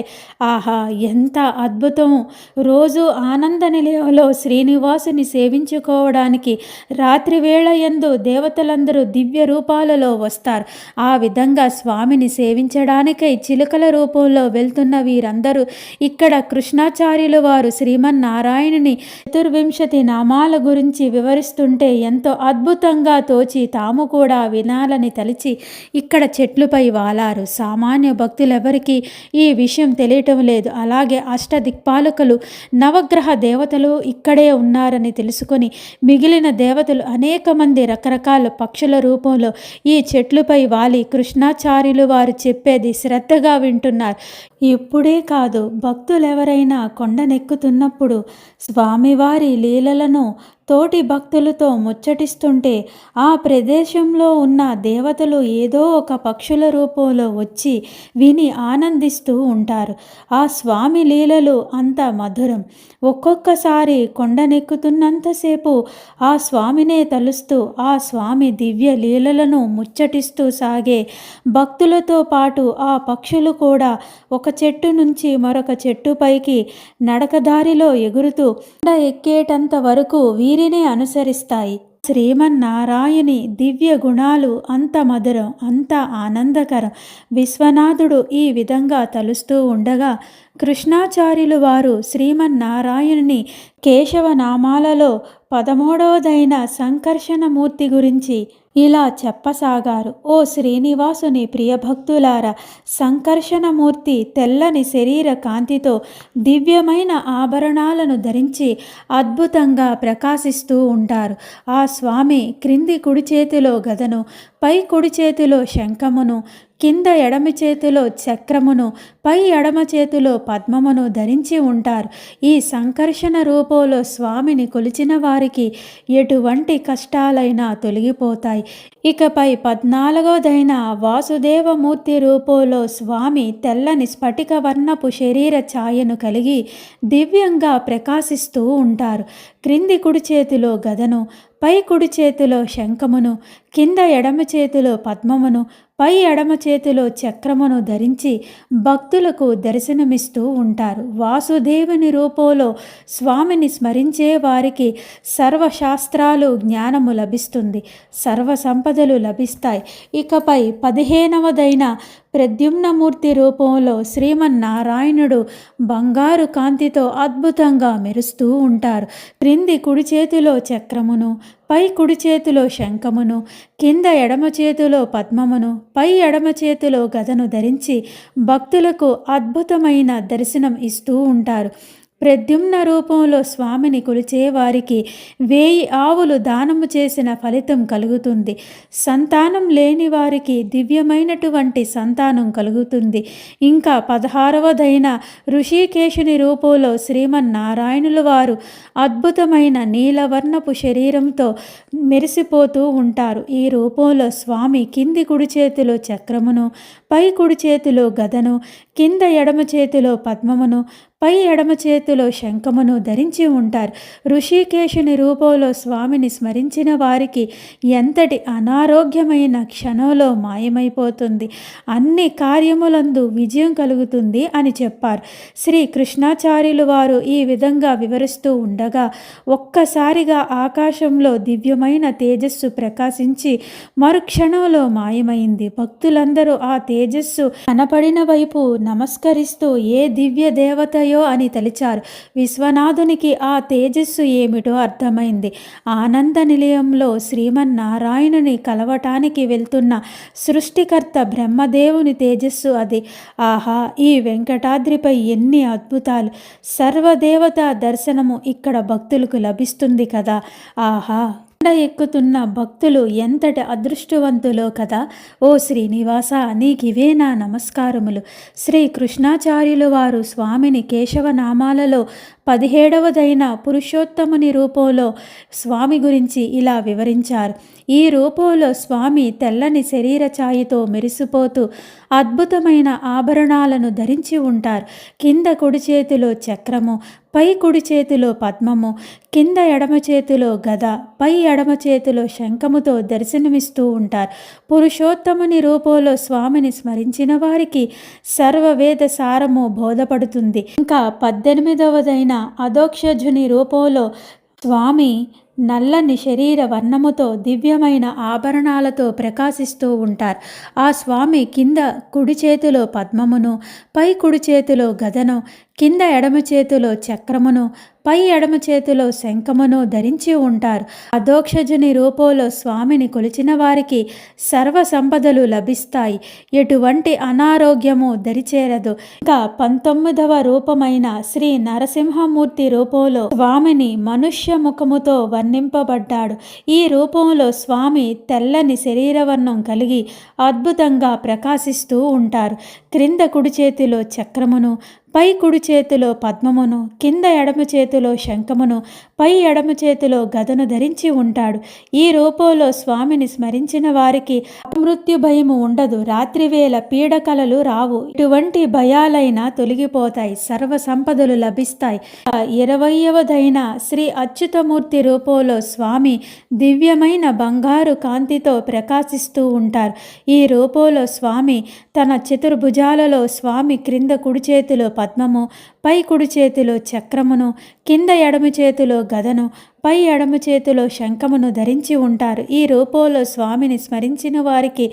ఆహా, ఎంత అద్భుతము! రోజు ఆనంద నిలయంలో శ్రీనివాసుని సేవించుకోవడానికి రాత్రి వేళ యందు దేవతలందరూ దివ్య రూపాలలో వస్తారు. ఆ విధంగా స్వామిని సేవించడానికై చిలుకల రూపంలో వెళ్తున్న వీరందరూ ఇక్కడ కృష్ణాచార్యుల వారు శ్రీమన్నారాయణుని చతుర్వింశతి నామాల గురించి వివరిస్తుంటే ఎంతో అద్భుతంగా తోచి తాము కూడా వినాలని తలిచి ఇక్కడ చెట్లుపై వాలారు. సామాన్య భక్తులెవరికీ ఈ విషయం తెలియటం లేదు. అలాగే అష్టదిక్పాలకులు నవగ్రహ దేవతలు ఇక్కడే ఉన్నారని తెలుసుకొని మిగిలిన దేవతలు అనేక మంది రకరకాల పక్షుల రూపంలో ఈ చెట్లుపై వాలి కృష్ణాచార్యులు వారు చెప్పేది శ్రద్ధగా వింటున్నారు. ఇప్పుడే కాదు, భక్తులెవరైనా కొండనెక్కుతున్నప్పుడు స్వామివారి లీలలను తోటి భక్తులతో ముచ్చటిస్తుంటే ఆ ప్రదేశంలో ఉన్న దేవతలు ఏదో ఒక పక్షుల రూపంలో వచ్చి విని ఆనందిస్తూ ఉంటారు. ఆ స్వామి లీలలు అంత మధురం. ఒక్కొక్కసారి కొండనెక్కుతున్నంతసేపు ఆ స్వామినే తలుస్తూ ఆ స్వామి దివ్య లీలలను ముచ్చటిస్తూ సాగే భక్తులతో పాటు ఆ పక్షులు కూడా ఒక చెట్టు నుంచి మరొక చెట్టుపైకి నడకదారిలో ఎగురుతూ కొండ ఎక్కేటంత వరకు వీరినే అనుసరిస్తాయి. శ్రీమన్నారాయణి దివ్య గుణాలు అంత మధురం, అంత ఆనందకరం. విశ్వనాథుడు ఈ విధంగా తలుస్తూ ఉండగా కృష్ణాచార్యులు వారు శ్రీమన్నారాయణుని కేశవనామాలలో 13వదైన సంకర్షణమూర్తి గురించి ఇలా చెప్పసాగారు. ఓ శ్రీనివాసుని ప్రియభక్తులారా, సంకర్షణమూర్తి తెల్లని శరీర కాంతితో దివ్యమైన ఆభరణాలను ధరించి అద్భుతంగా ప్రకాశిస్తూ ఉంటారు. ఆ స్వామి క్రింది కుడి చేతిలో గదను, పై కుడి చేతిలో శంఖమును, కింద ఎడమ చేతిలో చక్రమును, పై ఎడమ చేతిలో పద్మమును ధరించి ఉంటారు. ఈ సంకర్షణ రూపంలో స్వామిని కొలిచిన వారికి ఎటువంటి కష్టాలైనా తొలగిపోతాయి. ఇకపై 14వదైన వాసుదేవమూర్తి రూపంలో స్వామి తెల్లని స్ఫటిక వర్ణపు శరీర ఛాయను కలిగి దివ్యంగా ప్రకాశిస్తూ ఉంటారు. క్రింది కుడి చేతిలో గదను, పై కుడి చేతిలో శంఖమును, కింద ఎడమ చేతిలో పద్మమును, పై ఎడమ చేతిలో చక్రమును ధరించి భక్తులకు దర్శనమిస్తూ ఉంటారు. వాసుదేవుని రూపంలో స్వామిని స్మరించే వారికి సర్వశాస్త్రాలు జ్ఞానము లభిస్తుంది, సర్వ సంపదలు లభిస్తాయి. ఇకపై 15వదైన ప్రద్యుమ్నమూర్తి రూపంలో శ్రీమన్నారాయణుడు బంగారు కాంతితో అద్భుతంగా మెరుస్తూ ఉంటారు. క్రింది కుడి చేతిలో చక్రమును, పై కుడి చేతిలో శంఖమును, కింద ఎడమ చేతిలో పద్మమును, పై ఎడమ చేతిలో గదను ధరించి భక్తులకు అద్భుతమైన దర్శనం ఇస్తూ ఉంటారు. ప్రద్యుమ్న రూపంలో స్వామిని కొలిచే వారికి 1000 ఆవులు దానము చేసిన ఫలితం కలుగుతుంది. సంతానం లేని వారికి దివ్యమైనటువంటి సంతానం కలుగుతుంది. ఇంకా 16వదైన ఋషికేశుని రూపంలో శ్రీమన్నారాయణుల వారు అద్భుతమైన నీలవర్ణపు శరీరంతో మెరిసిపోతూ ఉంటారు. ఈ రూపంలో స్వామి కింది కుడి చేతిలో చక్రమును, పై కుడి చేతిలో గదను, కింద ఎడమ చేతిలో పద్మమును, పై ఎడమ చేతిలో శంఖమును ధరించి ఉంటారు. ఋషికేశుని రూపంలో స్వామిని స్మరించిన వారికి ఎంతటి అనారోగ్యమైన క్షణంలో మాయమైపోతుంది, అన్ని కార్యములందు విజయం కలుగుతుంది అని చెప్పారు. శ్రీ కృష్ణాచార్యులు వారు ఈ విధంగా వివరిస్తూ ఉండగా ఒక్కసారిగా ఆకాశంలో దివ్యమైన తేజస్సు ప్రకాశించి మరుక్షణంలో మాయమైంది. భక్తులందరూ ఆ తేజస్సు కనపడిన వైపు నమస్కరిస్తూ ఏ దివ్య దేవతయో అని తలిచారు. విశ్వనాథునికి ఆ తేజస్సు ఏమిటో అర్థమైంది. ఆనంద నిలయంలో శ్రీమన్నారాయణుని కలవటానికి వెళ్తున్న సృష్టికర్త బ్రహ్మదేవుని తేజస్సు అది. ఆహా, ఈ వెంకటాద్రిపై ఎన్ని అద్భుతాలు! సర్వదేవతా దర్శనము ఇక్కడ భక్తులకు లభిస్తుంది కదా. ఆహా, కొండ ఎక్కుతున్న భక్తులు ఎంతటి అదృష్టవంతులో కదా. ఓ శ్రీనివాస, నీకివే నా నమస్కారములు. శ్రీ కృష్ణాచార్యులు వారు స్వామిని కేశవనామాలలో 17వదైన పురుషోత్తముని రూపంలో స్వామి గురించి ఇలా వివరించారు. ఈ రూపంలో స్వామి తెల్లని శరీర ఛాయతో మెరిసిపోతూ అద్భుతమైన ఆభరణాలను ధరించి ఉంటారు. కింద కుడి చేతిలో చక్రము, పై కుడి చేతిలో పద్మము, కింద ఎడమ చేతిలో గద, పై ఎడమ చేతిలో శంఖముతో దర్శనమిస్తూ ఉంటారు. పురుషోత్తముని రూపంలో స్వామిని స్మరించిన వారికి సర్వవేద సారము బోధపడుతుంది. ఇంకా 18వదైన అధోక్షజుని రూపంలో స్వామి నల్లని శరీర వర్ణముతో దివ్యమైన ఆభరణాలతో ప్రకాశిస్తూ ఉంటారు. ఆ స్వామి కింద కుడి చేతిలో పద్మమును, పై కుడి చేతిలో గదను, కింద ఎడమ చేతిలో చక్రమును, పై ఎడమ చేతిలో శంఖమును ధరించి ఉంటారు. అధోక్షజుని రూపంలో స్వామిని కొలిచిన వారికి సర్వ సంపదలు లభిస్తాయి, ఎటువంటి అనారోగ్యము దరిచేరదు. ఇంకా 19వ రూపమైన శ్రీ నరసింహమూర్తి రూపంలో స్వామిని మనుష్య ముఖముతో వర్ణింపబడ్డాడు. ఈ రూపంలో స్వామి తెల్లని శరీరవర్ణం కలిగి అద్భుతంగా ప్రకాశిస్తూ ఉంటారు. క్రింద కుడి చేతిలో చక్రమును, పై కుడి చేతిలో పద్మమును, కింద ఎడమ చేతిలో శంఖమును, పై ఎడమ చేతిలో గదను ధరించి ఉంటాడు. ఈ రూపంలో స్వామిని స్మరించిన వారికి మృత్యు భయము ఉండదు, రాత్రివేళ పీడకలలు రావు, ఇటువంటి భయాలైనా తొలగిపోతాయి, సర్వ సంపదలు లభిస్తాయి. 20వదైన శ్రీ అచ్యుతమూర్తి రూపంలో స్వామి దివ్యమైన బంగారు కాంతితో ప్రకాశిస్తూ ఉంటారు. ఈ రూపంలో స్వామి తన చతుర్భుజాలలో స్వామి క్రింద కుడి చేతిలో పద్మము, పై కుడి చేతిలో చక్రమును, కింద ఎడమ చేతిలో గదను, పై ఎడమ చేతిలో శంఖమును ధరించి ఉంటారు. ఈ రూపంలో స్వామిని స్మరించిన వారికి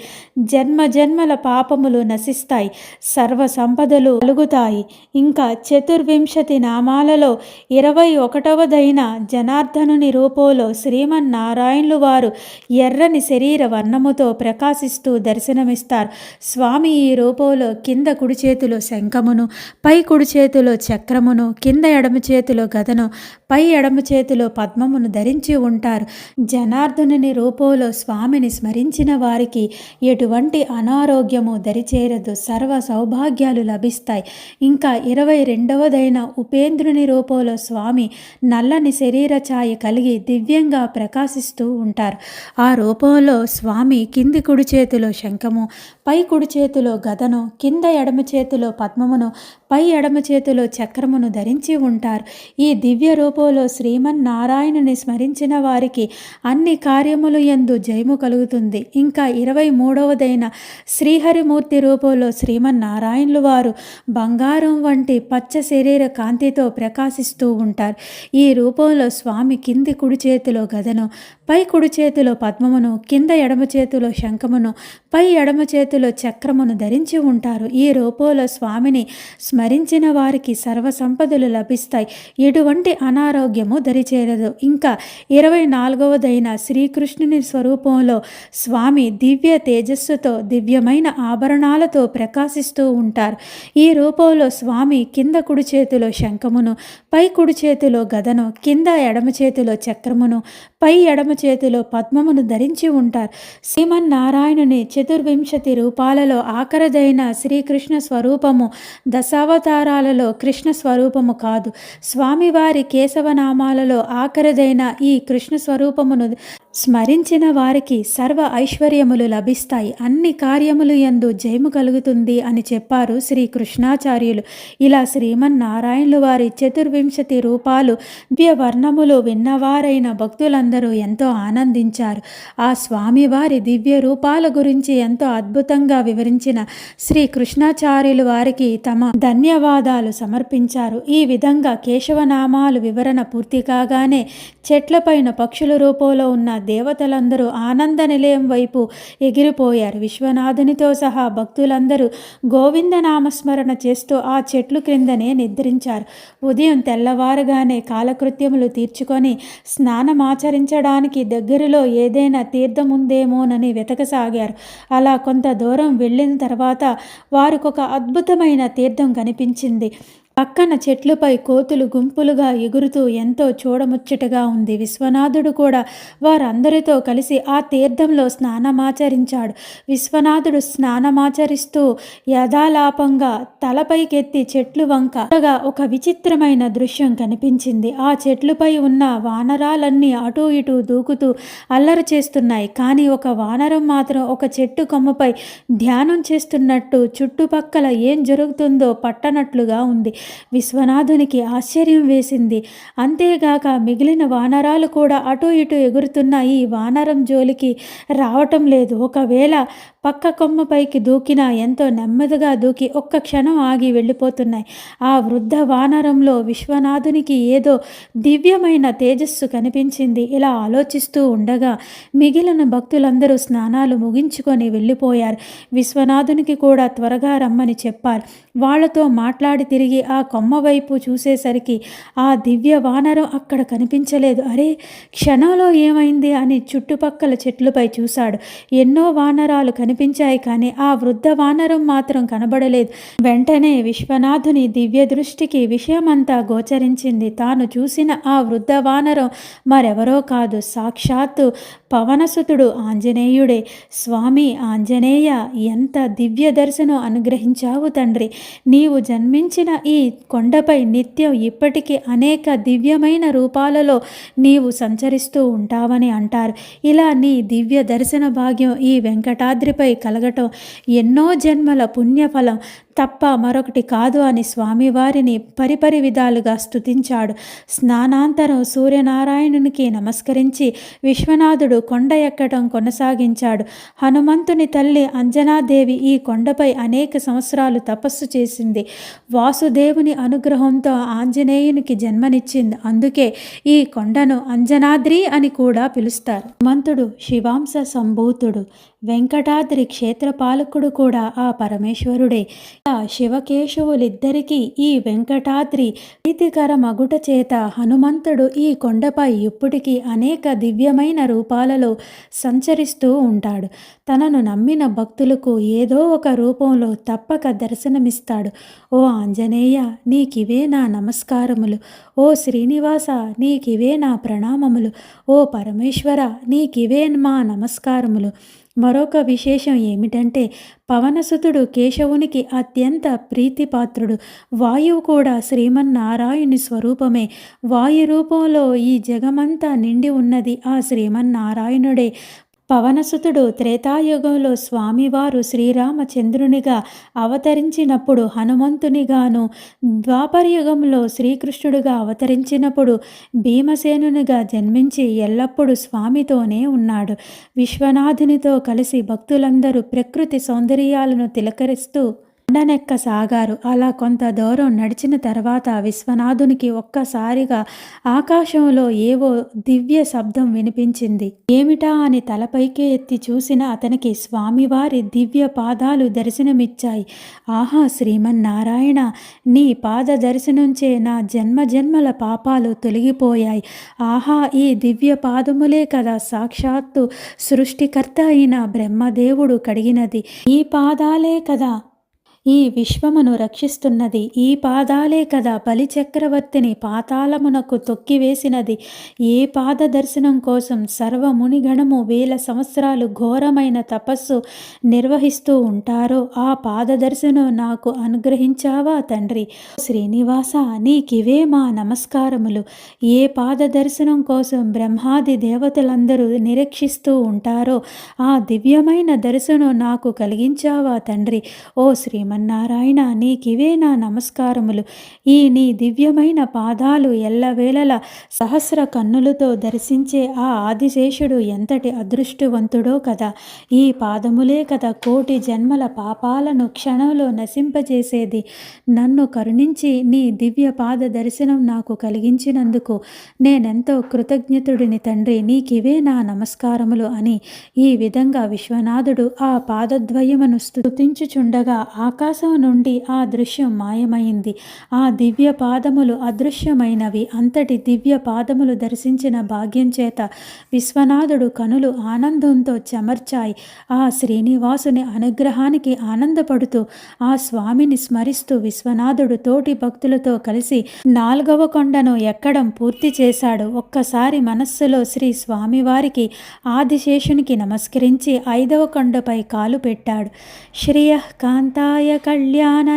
జన్మ జన్మల పాపములు నశిస్తాయి, సర్వ సంపదలు కలుగుతాయి. ఇంకా 24 నామాలలో 21వదైన జనార్దనుని రూపంలో శ్రీమన్నారాయణులు వారు ఎర్రని శరీర వర్ణముతో ప్రకాశిస్తూ దర్శనమిస్తారు. స్వామి ఈ రూపంలో కింద కుడి చేతిలో శంఖమును, పై కుడి చేతిలో చక్రమును, కింద ఎడమ చేతిలో గదను, పై ఎడమ చేతిలో పద్మమును ధరించి ఉంటారు. జనార్దనుని రూపంలో స్వామిని స్మరించిన వారికి ఎటువంటి అనారోగ్యము దరిచేరదు, సర్వ సౌభాగ్యాలు లభిస్తాయి. ఇంకా 22వదైన ఉపేంద్రుని రూపంలో స్వామి నల్లని శరీర ఛాయ కలిగి దివ్యంగా ప్రకాశిస్తూ ఉంటారు. ఆ రూపంలో స్వామి కింది కుడి చేతిలో శంఖము, పై కుడి చేతిలో గదను, కింద ఎడమ చేతిలో పద్మమును, పై ఎడమ చేతిలో చక్రమును ధరించి ఉంటారు. ఈ దివ్య రూపంలో శ్రీమన్నారాయణుని స్మరించిన వారికి అన్ని కార్యములు యందు జయము కలుగుతుంది. ఇంకా 23వదైన శ్రీహరిమూర్తి రూపంలో శ్రీమన్నారాయణులు వారు బంగారం వంటి పచ్చ శరీర కాంతితో ప్రకాశిస్తూ ఉంటారు. ఈ రూపంలో స్వామి కింది కుడి చేతిలో గదను, పై కుడి చేతిలో పద్మమును, కింద ఎడమ చేతిలో శంఖమును, పై ఎడమ చేతిలో చక్రమును ధరించి ఉంటారు. ఈ రూపంలో స్వామిని స్మరించిన వారికి సర్వ సంపదలు లభిస్తాయి, ఎటువంటి అనారోగ్యము దరిచేరదు. ఇంకా 24వదైన శ్రీకృష్ణుని స్వరూపంలో స్వామి దివ్య తేజస్సుతో దివ్యమైన ఆభరణాలతో ప్రకాశిస్తూ ఉంటారు. ఈ రూపంలో స్వామి కింద కుడి చేతిలో శంఖమును, పై కుడి చేతిలో గదను, కింద ఎడమ చేతిలో చక్రమును, పై ఎడమ చేతిలో పద్మమును ధరించి ఉంటారు. శ్రీమన్నారాయణుని 24 రూపాలలో ఆఖరిదైన శ్రీకృష్ణ స్వరూపము దశావతారాలలో కృష్ణ స్వరూపము కాదు. స్వామివారి కేశవనామాలలో ఆఖరిదైన ఈ కృష్ణ స్వరూపమును స్మరించిన వారికి సర్వ ఐశ్వర్యములు లభిస్తాయి, అన్ని కార్యములు యందు జయము కలుగుతుంది అని చెప్పారు శ్రీ కృష్ణాచార్యులు. ఇలా శ్రీమన్నారాయణులు వారి 24 రూపాలు దివ్య వర్ణములు విన్నవారైన భక్తులందరూ ఎంతో ఆనందించారు. ఆ స్వామివారి దివ్య రూపాల గురించి ఎంతో అద్భుతంగా వివరించిన శ్రీ కృష్ణాచార్యులు వారికి తమ ధన్యవాదాలు సమర్పించారు. ఈ విధంగా కేశవనామాలు వివరణ పూర్తి కాగానే చెట్లపైన పక్షుల రూపంలో ఉన్న దేవతలందరూ ఆనంద నిలయం వైపు ఎగిరిపోయారు. విశ్వనాథునితో సహా భక్తులందరూ గోవింద నామస్మరణ చేస్తూ ఆ చెట్లు క్రిందనే నిద్రించారు. ఉదయం తెల్లవారుగానే కాలకృత్యములు తీర్చుకొని స్నానమాచరించడానికి దగ్గరలో ఏదైనా తీర్థం ఉందేమోనని వెతకసాగారు. అలా కొంత దూరం వెళ్ళిన తర్వాత వారికొక అద్భుతమైన తీర్థం కనిపించింది. పక్కన చెట్లుపై కోతులు గుంపులుగా ఎగురుతూ ఎంతో చూడముచ్చటగా ఉంది. విశ్వనాథుడు కూడా వారందరితో కలిసి ఆ తీర్థంలో స్నానమాచరించాడు. విశ్వనాథుడు స్నానమాచరిస్తూ యథాలాపంగా తలపైకెత్తి చెట్లు వంక ఒక విచిత్రమైన దృశ్యం కనిపించింది. ఆ చెట్లుపై ఉన్న వానరాలన్నీ అటూ ఇటూ దూకుతూ అల్లరి చేస్తున్నాయి. కానీ ఒక వానరం మాత్రం ఒక చెట్టు కొమ్మపై ధ్యానం చేస్తున్నట్టు చుట్టుపక్కల ఏం జరుగుతుందో పట్టనట్లుగా ఉంది. విశ్వనాథునికి ఆశ్చర్యం వేసింది. అంతేగాక మిగిలిన వానరాలు కూడా అటు ఇటు ఎగురుతున్న ఈ వానరం జోలికి రావటం లేదు. ఒకవేళ పక్క కొమ్మపైకి దూకినా ఎంతో నెమ్మదిగా దూకి ఒక్క క్షణం ఆగి వెళ్ళిపోతున్నాయి. ఆ వృద్ధ వానరంలో విశ్వనాథునికి ఏదో దివ్యమైన తేజస్సు కనిపించింది. ఇలా ఆలోచిస్తూ ఉండగా మిగిలిన భక్తులందరూ స్నానాలు ముగించుకొని వెళ్ళిపోయారు. విశ్వనాథునికి కూడా త్వరగా రమ్మని చెప్పారు. వాళ్లతో మాట్లాడి తిరిగి ఆ కొమ్మ వైపు చూసేసరికి ఆ దివ్య వానరం అక్కడ కనిపించలేదు. అరే, క్షణంలో ఏమైంది అని చుట్టుపక్కల చెట్లుపై చూశాడు. ఎన్నో వానరాలు కనిపించాయి, కానీ ఆ వృద్ధ వానరం మాత్రం కనబడలేదు. వెంటనే విశ్వనాథుని దివ్య దృష్టికి విషయమంతా గోచరించింది. తాను చూసిన ఆ వృద్ధ వానరం మరెవరో కాదు, సాక్షాత్తు పవనసుతుడు ఆంజనేయుడే. స్వామి ఆంజనేయ, ఎంత దివ్య దర్శనం అనుగ్రహించావు తండ్రి. నీవు జన్మించిన ఈ కొండపై నిత్యం ఇప్పటికీ అనేక దివ్యమైన రూపాలలో నీవు సంచరిస్తూ ఉంటావని అంటారు. ఇలా నీ దివ్య దర్శన భాగ్యం ఈ వెంకటాద్రిపై కలగటం ఎన్నో జన్మల పుణ్యఫలం తప్ప మరొకటి కాదు అని స్వామివారిని పరిపరి విధాలుగా స్తుతించాడు. స్నానాంతరం సూర్యనారాయణునికి నమస్కరించి విశ్వనాథుడు కొండ ఎక్కడం కొనసాగించాడు. హనుమంతుని తల్లి అంజనాదేవి ఈ కొండపై అనేక సంవత్సరాలు తపస్సు చేసింది. వాసుదేవుని అనుగ్రహంతో ఆంజనేయునికి జన్మనిచ్చింది. అందుకే ఈ కొండను అంజనాద్రి అని కూడా పిలుస్తారు. హనుమంతుడు శివాంశ సంభూతుడు, వెంకటాద్రి క్షేత్రపాలకుడు కూడా ఆ పరమేశ్వరుడే. శివకేశవులిద్దరికీ ఈ వెంకటాద్రి ప్రీతికర మగుట చేత హనుమంతుడు ఈ కొండపై ఇప్పటికీ అనేక దివ్యమైన రూపాలలో సంచరిస్తూ ఉంటాడు. తనను నమ్మిన భక్తులకు ఏదో ఒక రూపంలో తప్పక దర్శనమిస్తాడు. ఓ ఆంజనేయ, నీకివే నా నమస్కారములు. ఓ శ్రీనివాస, నీకివే నా ప్రణామములు. ఓ పరమేశ్వర, నీకివే మా నమస్కారములు. మరొక విశేషం ఏమిటంటే పవనసుతుడు కేశవునికి అత్యంత ప్రీతిపాత్రుడు. వాయువు కూడా శ్రీమన్నారాయణుని స్వరూపమే. వాయు రూపంలో ఈ జగమంతా నిండి ఉన్నది ఆ శ్రీమన్నారాయణుడే. పవనసుతుడు త్రేతాయుగంలో స్వామివారు శ్రీరామచంద్రునిగా అవతరించినప్పుడు హనుమంతునిగాను, ద్వాపరయుగంలో శ్రీకృష్ణుడిగా అవతరించినప్పుడు భీమసేనునిగా జన్మించి ఎల్లప్పుడూ స్వామితోనే ఉన్నాడు. విశ్వనాథునితో కలిసి భక్తులందరూ ప్రకృతి సౌందర్యాలను తిలకరిస్తూ కొండనెక్కసాగారు. అలా కొంత దూరం నడిచిన తర్వాత విశ్వనాథునికి ఒక్కసారిగా ఆకాశంలో ఏవో దివ్య శబ్దం వినిపించింది. ఏమిటా అని తలపైకి ఎత్తి చూసిన అతనికి స్వామివారి దివ్య పాదాలు దర్శనమిచ్చాయి. ఆహా! శ్రీమన్నారాయణ, నీ పాద దర్శనంచే నా జన్మజన్మల పాపాలు తొలగిపోయాయి. ఆహా! ఈ దివ్య పాదములే కదా సాక్షాత్తు సృష్టికర్త అయిన బ్రహ్మదేవుడు కడిగినది. ఈ పాదాలే కదా ఈ విశ్వమును రక్షిస్తున్నది. ఈ పాదాలే కదా బలిచక్రవర్తిని పాతాళమునకు తొక్కివేసినది. ఏ పాద దర్శనం కోసం సర్వమునిగణము వేల సంవత్సరాలు ఘోరమైన తపస్సు నిర్వహిస్తూ ఉంటారో ఆ పాద దర్శనం నాకు అనుగ్రహించావా తండ్రి. శ్రీనివాస, నీకివే మా నమస్కారములు. ఏ పాద దర్శనం కోసం బ్రహ్మాది దేవతలందరూ నిరీక్షిస్తూ ఉంటారో ఆ దివ్యమైన దర్శనం నాకు కలిగించావా తండ్రి. ఓ శ్రీమన్నారాయణ, నీకివే నా నమస్కారములు. ఈ నీ దివ్యమైన పాదాలు ఎల్లవేళలా సహస్ర కన్నులతో దర్శించే ఆ ఆదిశేషుడు ఎంతటి అదృష్టవంతుడో కదా. ఈ పాదములే కదా కోటి జన్మల పాపాలను క్షణంలో నశింపజేసేది. నన్ను కరుణించి నీ దివ్య పాద దర్శనం నాకు కలిగించినందుకు నేనెంతో కృతజ్ఞతుడిని తండ్రి. నీకివే నా నమస్కారములు అని ఈ విధంగా విశ్వనాథుడు ఆ పాదద్వయమును స్తుతించుచుండగా ఆకాశం నుండి ఆ దృశ్యం మాయమైంది. ఆ దివ్య పాదములు అదృశ్యమైనవి. అంతటి దివ్య పాదములు దర్శించిన భాగ్యం చేత విశ్వనాథుడు కనులు ఆనందంతో చెమర్చాయి. ఆ శ్రీనివాసుని అనుగ్రహానికి ఆనందపడుతూ ఆ స్వామిని స్మరిస్తూ విశ్వనాథుడు తోటి భక్తులతో కలిసి 4వ కొండను ఎక్కడం పూర్తి చేశాడు. ఒక్కసారి మనస్సులో శ్రీ స్వామివారికి ఆదిశేషునికి నమస్కరించి 5వ కొండపై కాలు పెట్టాడు. శ్రియః కాంతాయ కళ్యాణ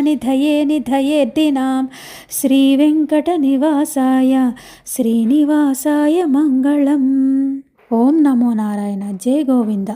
నిధయే నిధయేర్దినాం శ్రీ వెంకట నివాసాయ శ్రీనివాసాయ మంగళం. ఓం నమో నారాయణ. జై గోవింద.